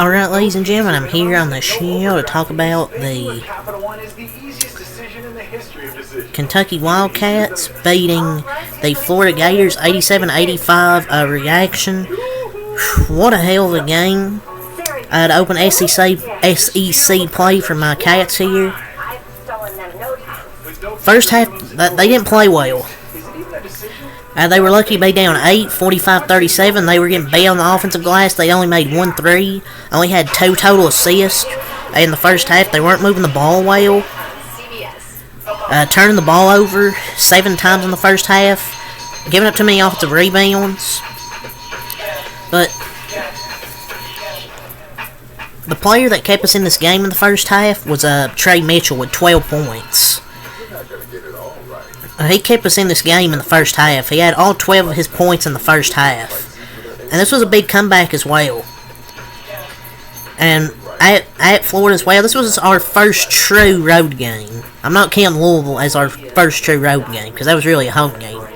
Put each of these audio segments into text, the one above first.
Alright, ladies and gentlemen, I'm here on the show to talk about the Kentucky Wildcats beating the Florida Gators 87-85. A reaction. What a hell of a game. To open SEC play for my Cats here. First half, they didn't play well. They were lucky to be down 8, 45-37. They were getting beat on the offensive glass. They only made 1 3. Only had 2 total assists in the first half. They weren't moving the ball well. Turning the ball over 7 times in the first half. Giving up too many offensive rebounds. But the player that kept us in this game in the first half was Trey Mitchell with 12 points. He kept us in this game in the first half. He had all 12 of his points in the first half. And this was a big comeback as well. And at Florida as well, this was our first true road game. I'm not counting Louisville as our first true road game, because that was really a home game.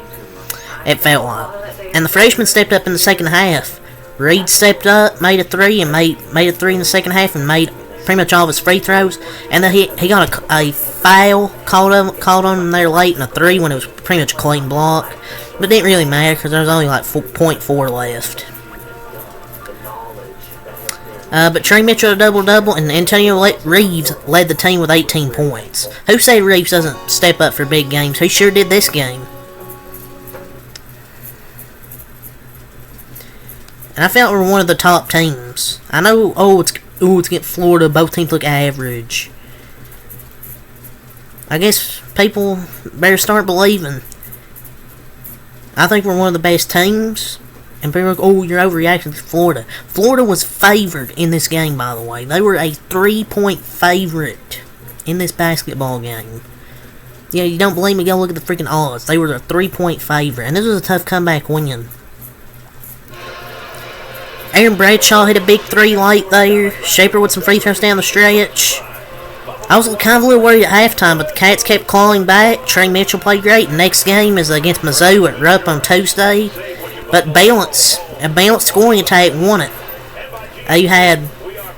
It felt like. And the freshmen stepped up in the second half. Reed stepped up, made a 3, and made a 3 in the second half, and made pretty much all of his free throws. And then he got a foul called on him there late in a 3 when it was pretty much a clean block. But it didn't really matter because there was only like 0.4 left. But Trey Mitchell had a double-double, and Antonio Reeves led the team with 18 points. Who said Reeves doesn't step up for big games? He sure did this game. And I felt we were one of the top teams. I know, it's against Florida. Both teams look average. I guess people better start believing. I think we're one of the best teams. And people are like, you're overreacting to Florida. Florida was favored in this game, by the way. They were a 3-point favorite in this basketball game. Yeah, you don't believe me? Go look at the freaking odds. They were a 3-point favorite. And this was a tough comeback win. Aaron Bradshaw hit a big 3 late there. Shaper with some free throws down the stretch. I was kind of a little worried at halftime, but the Cats kept clawing back. Trey Mitchell played great. Next game is against Mizzou at Rupp on Tuesday. But a balanced scoring attack won it. You had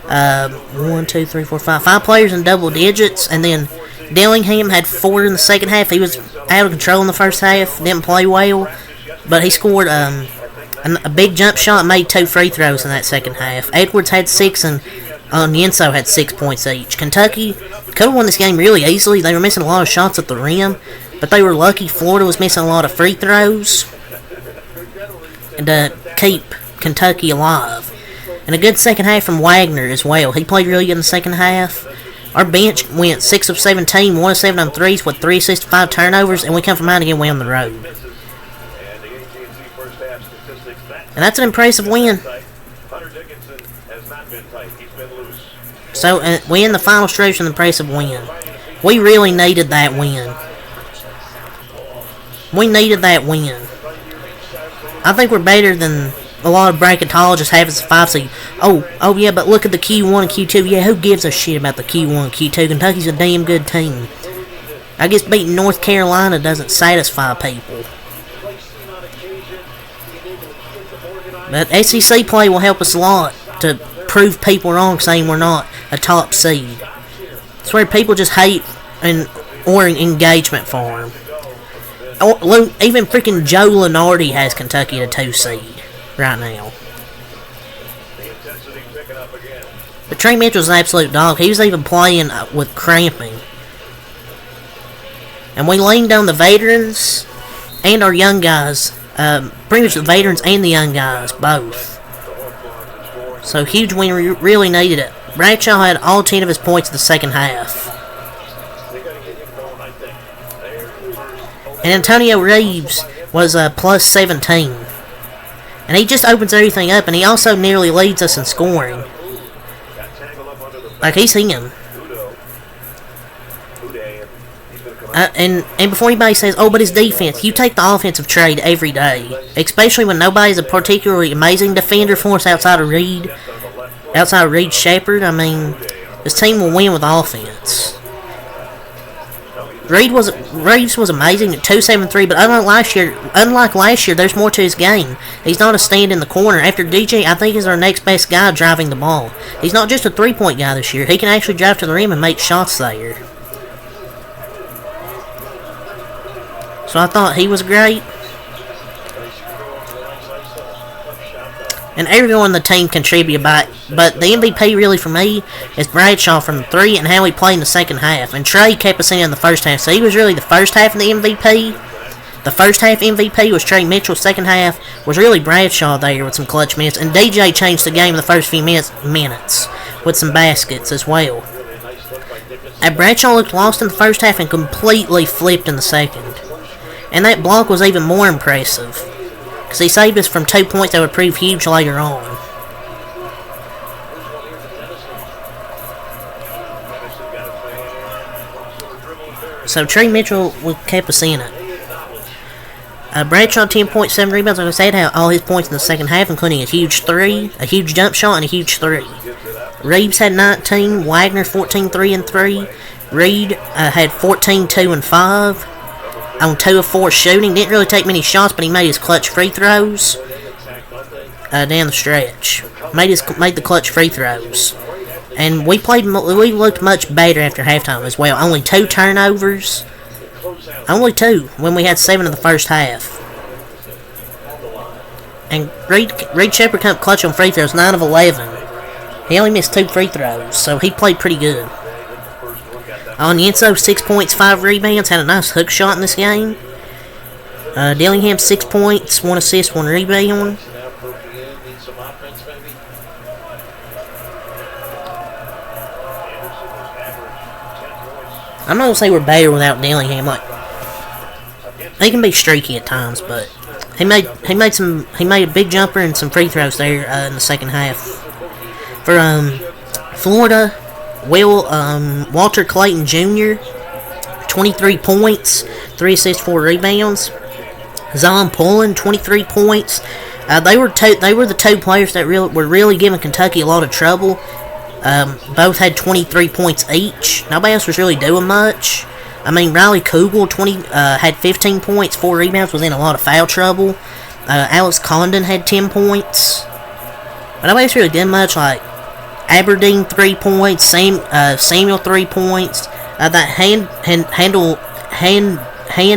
5 players in double digits, and then Dillingham had 4 in the second half. He was out of control in the first half, didn't play well, but he scored a big jump shot and made 2 free throws in that second half. Edwards had 6, and Yenso had 6 points each. Kentucky could have won this game really easily. They were missing a lot of shots at the rim, but they were lucky. Florida was missing a lot of free throws to keep Kentucky alive. And a good second half from Wagner as well. He played really good in the second half. Our bench went 6 of 17, 1 of 7 on threes with 3 assists, 5 turnovers, and we come from behind to get away on the road. And that's an impressive win. So, we in the final stretch of an impressive win. We really needed that win. We needed that win. I think we're better than a lot of bracketologists have as a 5 seed. Oh yeah, but look at the Q1 and Q2. Yeah, who gives a shit about the Q1 and Q2? Kentucky's a damn good team. I guess beating North Carolina doesn't satisfy people. But SEC play will help us a lot to prove people wrong saying we're not a top seed. It's where people just hate or engagement for them. Even freaking Joe Lunardi has Kentucky at a 2 seed right now. But Trey Mitchell's an absolute dog. He was even playing with cramping. And we leaned on the veterans and our young guys. Pretty much the veterans and the young guys, both. So huge win, we really needed it. Bradshaw had all 10 of his points in the second half. And Antonio Reeves was plus 17. And he just opens everything up, and he also nearly leads us in scoring. Like, he's him. And before anybody says, but his defense, you take the offensive trade every day. Especially when nobody's a particularly amazing defender for us outside of Reed Shepherd. I mean, this team will win with offense. Reeves was amazing at 273, but unlike last year, there's more to his game. He's not a stand in the corner. After DJ, I think he's our next best guy driving the ball. He's not just a 3-point guy this year. He can actually drive to the rim and make shots there. So I thought he was great. And everyone on the team contributed but the MVP really for me is Bradshaw from the 3 and how he played in the second half. And Trey kept us in the first half, so he was really the first half of the MVP. The first half MVP was Trey Mitchell. Second half was really Bradshaw there with some clutch minutes. And DJ changed the game in the first few minutes with some baskets as well. And Bradshaw looked lost in the first half and completely flipped in the second. And that block was even more impressive, because he saved us from 2 points that would prove huge later on. So Trey Mitchell kept us in it. Bradshaw 10.7 rebounds. Like I said, had all his points in the second half, including a huge 3, a huge jump shot, and a huge 3. Reeves had 19. Wagner 14, 3 and 3. Reed had 14, 2 and 5. On 2 of 4 shooting. Didn't really take many shots, but he made his clutch free throws down the stretch. Made the clutch free throws. And we looked much better after halftime as well. Only 2 turnovers. Only 2 when we had 7 in the first half. And Reed Shepard come clutch on free throws, 9 of 11. He only missed 2 free throws, so he played pretty good. Onyenso, 6 points, 5 rebounds, had a nice hook shot in this game. Dillingham, 6 points, 1 assist, 1 rebound. I'm not going to say we're better without Dillingham. Like, he can be streaky at times, but he made a big jumper and some free throws there in the second half. For Florida, Walter Clayton Jr., 23 points, 3 assists, 4 rebounds. Zon Pullen, 23 points. They were the 2 players that were really giving Kentucky a lot of trouble. Both had 23 points each. Nobody else was really doing much. I mean, Riley Kugel had 15 points, 4 rebounds, was in a lot of foul trouble. Alex Condon had 10 points. But nobody else really did much. Like Aberdeen 3 points, Samuel 3 points. That Hand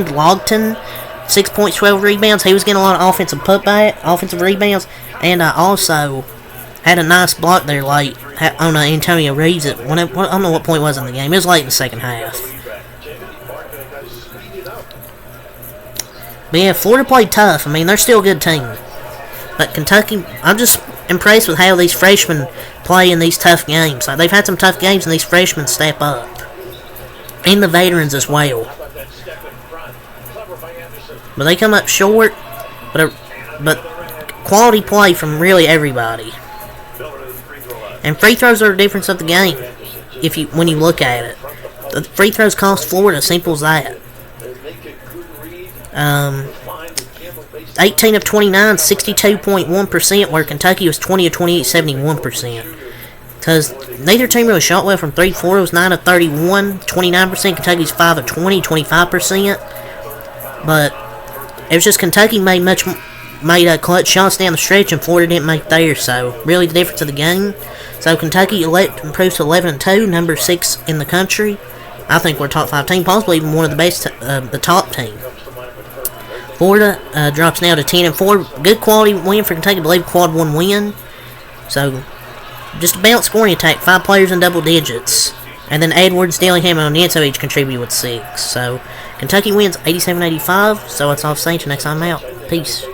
Logton, 6 points, 12 rebounds. He was getting a lot of offensive rebounds, and also had a nice block there late on Antonio Reeves. I don't know what point it was in the game. It was late in the second half. But yeah, Florida played tough. I mean, they're still a good team. But Kentucky, I'm just impressed with how these freshmen play in these tough games. Like, they've had some tough games, and these freshmen step up. And the veterans as well. But they come up short. But quality play from really everybody. And free throws are the difference of the game. When you look at it, the free throws cost Florida. Simple as that. 18 of 29, 62.1%, where Kentucky was 20 of 28, 71%. Because neither team really shot well from 3. Florida was 9 of 31, 29%. Kentucky's 5 of 20, 25%. But it was just Kentucky made clutch shots down the stretch, and Florida didn't make theirs. So really, the difference of the game. So Kentucky improves to 11-2, number 6 in the country. I think we're a top 5 team, possibly even one of the best, the top team. Florida drops now to 10-4. Good quality win for Kentucky. I believe quad 1 win. So just a balanced scoring attack. 5 players in double digits. And then Edwards, Dillingham, and Onyenso each contribute with 6. So Kentucky wins 87-85. So that's all I'm saying. Till next time I'm out. Peace.